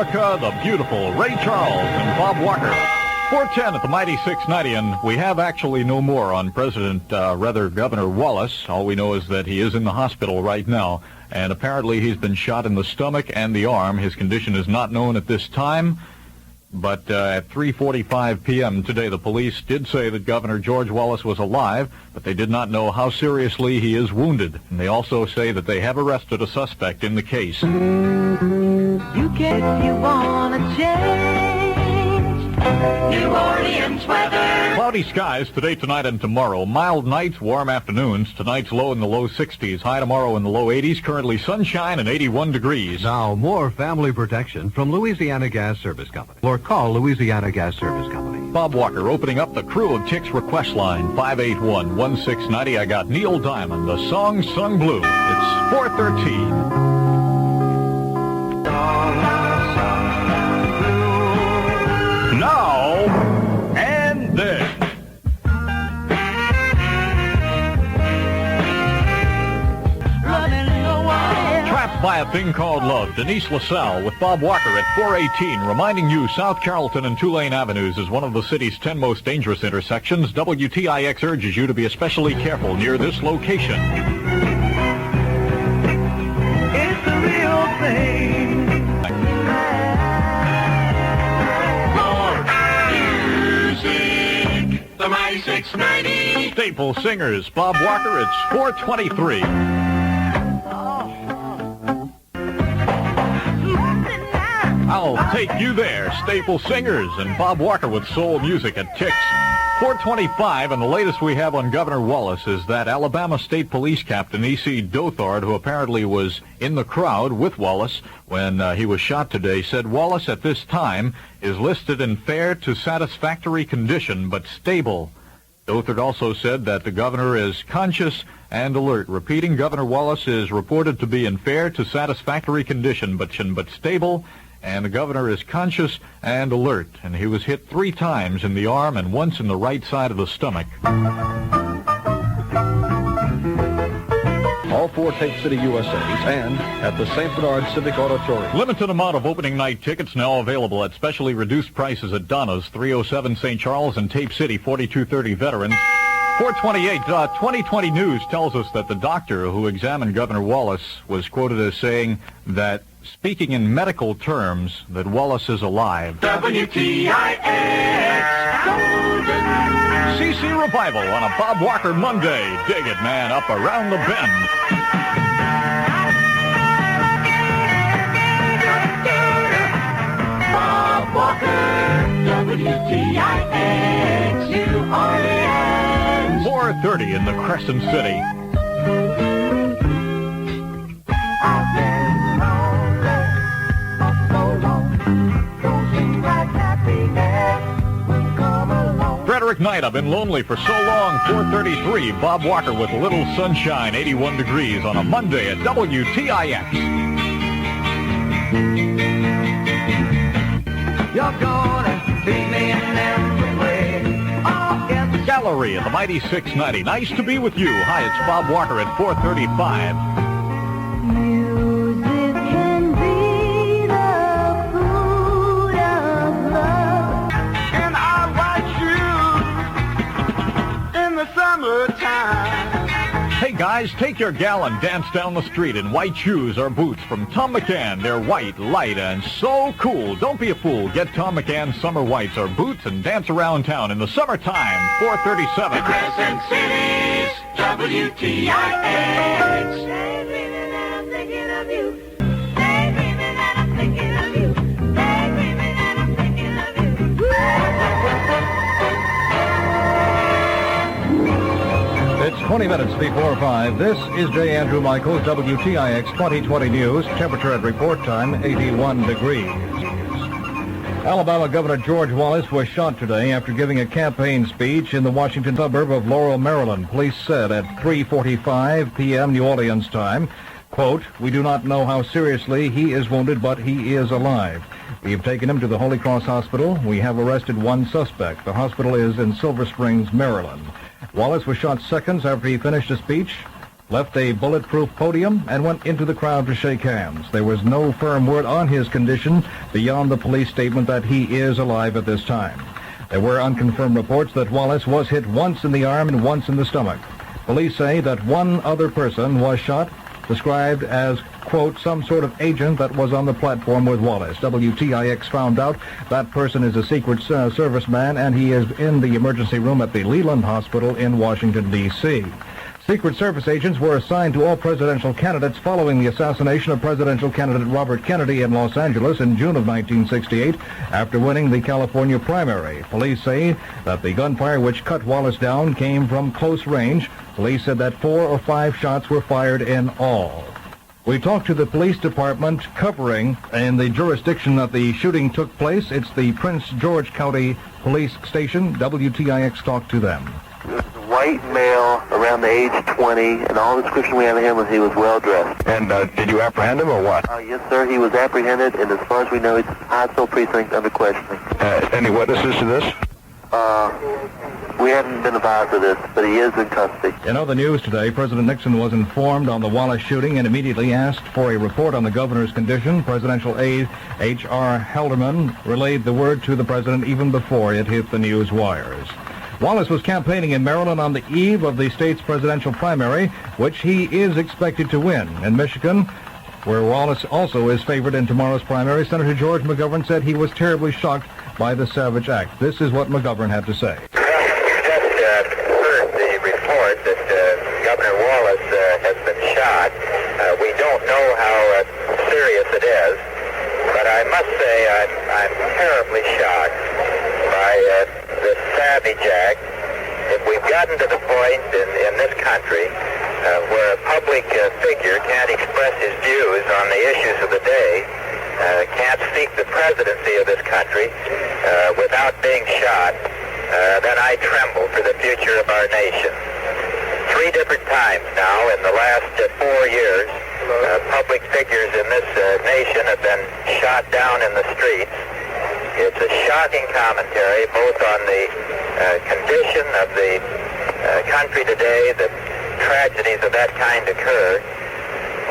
America, the beautiful Ray Charles and Bob Walker. 410 at the mighty 690, and we have actually no more on Governor Wallace. All we know is that he is in the hospital right now, and apparently he's been shot in the stomach and the arm. His condition is not known at this time, but at 3:45 p.m. today, the police did say that Governor George Wallace was alive, but they did not know how seriously he is wounded. And they also say that they have arrested a suspect in the case. You get if you want to change New Orleans weather. Cloudy skies today, tonight, and tomorrow. Mild nights, warm afternoons. Tonight's low in the low 60s. High tomorrow in the low 80s. Currently sunshine and 81 degrees. Now, more family protection from Louisiana Gas Service Company. Or call Louisiana Gas Service Company. Bob Walker opening up the Crew of TIX request line, 581-1690. I got Neil Diamond, the song sung blue. It's 4:13. Now and then. Trapped by a Thing Called Love, Denise LaSalle with Bob Walker at 418, reminding you South Carrollton and Tulane Avenues is one of the city's 10 most dangerous intersections. WTIX urges you to be especially careful near this location. It's the real thing. The mighty 690. Staple Singers, Bob Walker, it's 423. I'll take you there, Staple Singers, and Bob Walker with soul music at TIX. 425, and the latest we have on Governor Wallace is that Alabama State Police Captain E.C. Dothard, who apparently was in the crowd with Wallace when he was shot today, said Wallace at this time is listed in fair to satisfactory condition, but stable. Dothard also said that the governor is conscious and alert. Repeating, Governor Wallace is reported to be in fair to satisfactory condition, but stable, and the governor is conscious and alert. And he was hit 3 times in the arm and once in the right side of the stomach. All 4 Tape City USAs and at the St. Bernard Civic Auditorium. Limited amount of opening night tickets now available at specially reduced prices at Donna's, 307 St. Charles, and Tape City, 4230 Veterans. 428, 2020 News tells us that the doctor who examined Governor Wallace was quoted as saying that, speaking in medical terms, that Wallace is alive. WTIX. CC Revival on a Bob Walker Monday. Dig it, man, up around the bend. Bob Walker. WTIX. New Orleans. 4:30 in the Crescent City. Frederick Knight, I've been lonely for so long. 4:33, Bob Walker with a little sunshine, 81 degrees on a Monday at WTIX. You're gonna treat me in every way. Oh, yes. Gallery at the mighty 690. Nice to be with you. Hi, it's Bob Walker at 4:35. Music can be the food of love. And I like you in the summertime. Hey guys, take your gal and dance down the street in white shoes or boots from Tom McAn. They're white, light, and so cool. Don't be a fool. Get Tom McAn summer whites or boots and dance around town in the summertime. 4:37. The Crescent City's WTIX. Daydreaming that I'm thinking of you. Daydreaming that I'm thinking of you. Daydreaming that I'm thinking of you. It's 20 minutes before 5. This is J. Andrew Michaels, WTIX 2020 News. Temperature at report time, 81 degrees. Alabama Governor George Wallace was shot today after giving a campaign speech in the Washington suburb of Laurel, Maryland. Police said at 3:45 p.m. New Orleans time, quote, "We do not know how seriously he is wounded, but he is alive. We have taken him to the Holy Cross Hospital. We have arrested 1 suspect. The hospital is in Silver Springs, Maryland." Wallace was shot seconds after he finished a speech left a bulletproof podium, and went into the crowd to shake hands. There was no firm word on his condition beyond the police statement that he is alive at this time. There were unconfirmed reports that Wallace was hit once in the arm and once in the stomach. Police say that one other person was shot, described as, quote, some sort of agent that was on the platform with Wallace. WTIX found out that person is a Secret Service man, and he is in the emergency room at the Leland Hospital in Washington, D.C. Secret Service agents were assigned to all presidential candidates following the assassination of presidential candidate Robert Kennedy in Los Angeles in June of 1968 after winning the California primary. Police say that the gunfire which cut Wallace down came from close range. Police said that 4 or 5 shots were fired in all. We talked to the police department covering in the jurisdiction that the shooting took place. It's the Prince George County Police Station. WTIX talked to them. White male around the age 20, and all the description we have of him was he was well dressed. And did you apprehend him or what? Yes, sir. He was apprehended, and as far as we know, he's Hyattsville precinct under questioning. Any witnesses to this? We haven't been advised of this, but he is in custody. In other news today, President Nixon was informed on the Wallace shooting and immediately asked for a report on the governor's condition. Presidential aide H.R. Haldeman relayed the word to the president even before it hit the news wires. Wallace was campaigning in Maryland on the eve of the state's presidential primary, which he is expected to win. In Michigan, where Wallace also is favored in tomorrow's primary, Senator George McGovern said he was terribly shocked by the Savage Act. This is what McGovern had to say. Well, you just heard the report that Governor Wallace has been shot. We don't know how serious it is, but I must say I'm terribly shocked by the Savage Act. If we've gotten to the point in this country where a public figure can't express his views on the issues of the day, can't seek the presidency of this country without being shot, then I tremble for the future of our nation. 3 different times now in the last 4 years, public figures in this nation have been shot down in the streets. It's a shocking commentary both on the condition of the country today that tragedies of that kind occur.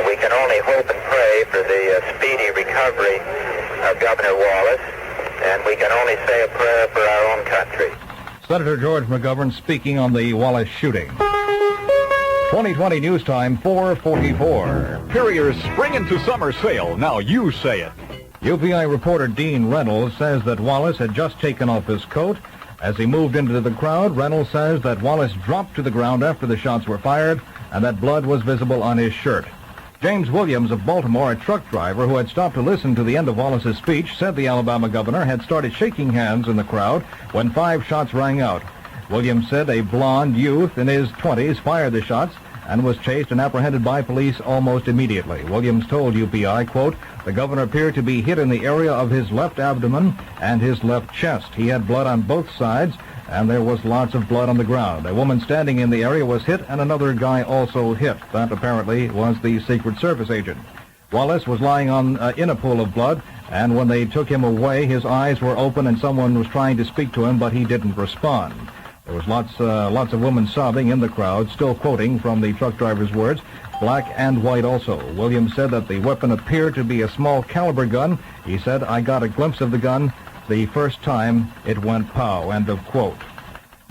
We can only hope and pray for the speedy recovery of Governor Wallace, and we can only say a prayer for our own country. Senator George McGovern speaking on the Wallace shooting. 2020 News Time, 4:44. Perrier's spring into summer sale. Now you say it. UPI reporter Dean Reynolds says that Wallace had just taken off his coat. As he moved into the crowd, Reynolds says that Wallace dropped to the ground after the shots were fired and that blood was visible on his shirt. James Williams of Baltimore, a truck driver who had stopped to listen to the end of Wallace's speech, said the Alabama governor had started shaking hands in the crowd when 5 shots rang out. Williams said a blond youth in his 20s fired the shots and was chased and apprehended by police almost immediately. Williams told UPI, quote, the governor appeared to be hit in the area of his left abdomen and his left chest. He had blood on both sides, and there was lots of blood on the ground. A woman standing in the area was hit, and another guy also hit. That apparently was the Secret Service agent. Wallace was lying in a pool of blood, and when they took him away, his eyes were open and someone was trying to speak to him, but he didn't respond. There was lots of women sobbing in the crowd, still quoting from the truck driver's words, black and white also. Williams said that the weapon appeared to be a small caliber gun. He said, I got a glimpse of the gun the first time it went pow, end of quote.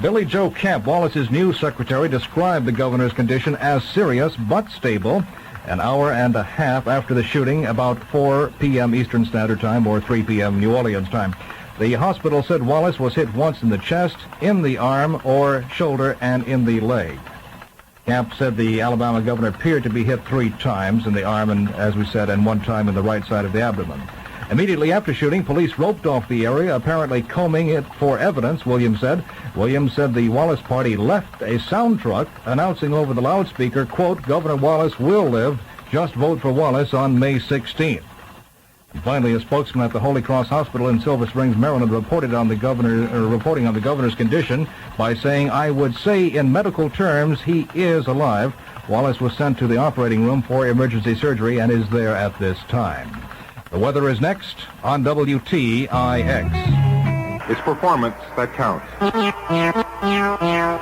Billy Joe Camp, Wallace's news secretary, described the governor's condition as serious but stable. An hour and a half after the shooting, about 4 p.m. Eastern Standard Time or 3 p.m. New Orleans time. The hospital said Wallace was hit once in the chest, in the arm or shoulder, and in the leg. Camp said the Alabama governor appeared to be hit 3 times in the arm and, as we said, and 1 time in the right side of the abdomen. Immediately after shooting, police roped off the area, apparently combing it for evidence, Williams said. Williams said the Wallace party left a sound truck announcing over the loudspeaker, quote, Governor Wallace will live. Just vote for Wallace on May 16th. And finally, a spokesman at the Holy Cross Hospital in Silver Springs, Maryland, reporting on the governor's condition by saying, I would say in medical terms he is alive. Wallace was sent to the operating room for emergency surgery and is there at this time. The weather is next on WTIX. It's performance that counts.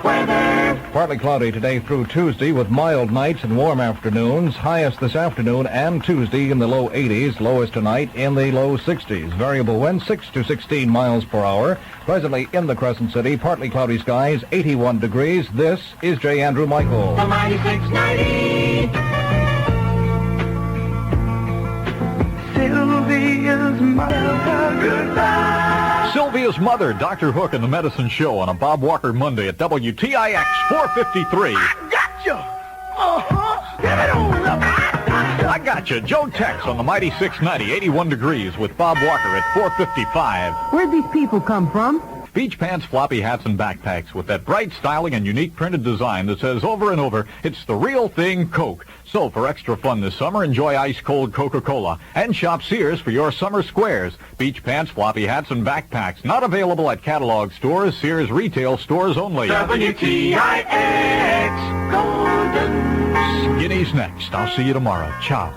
Weather. Partly cloudy today through Tuesday with mild nights and warm afternoons. Highest this afternoon and Tuesday in the low 80s. Lowest tonight in the low 60s. Variable wind 6 to 16 miles per hour. Presently in the Crescent City, partly cloudy skies, 81 degrees. This is J. Andrew Michael. The Mighty 690. Sylvia's mother. Goodbye. Sylvia's Mother, Dr. Hook and the Medicine Show on a Bob Walker Monday at WTIX 453. Gotcha. Get it on up. I got you. Joe Tex on the Mighty 690, 81 degrees with Bob Walker at 455. Where'd these people come from? Beach pants, floppy hats, and backpacks with that bright styling and unique printed design that says over and over, it's the real thing Coke. So for extra fun this summer, enjoy ice-cold Coca-Cola and shop Sears for your summer squares. Beach pants, floppy hats, and backpacks not available at catalog stores, Sears retail stores only. WTIX Golden. Skinny's next. I'll see you tomorrow. Ciao.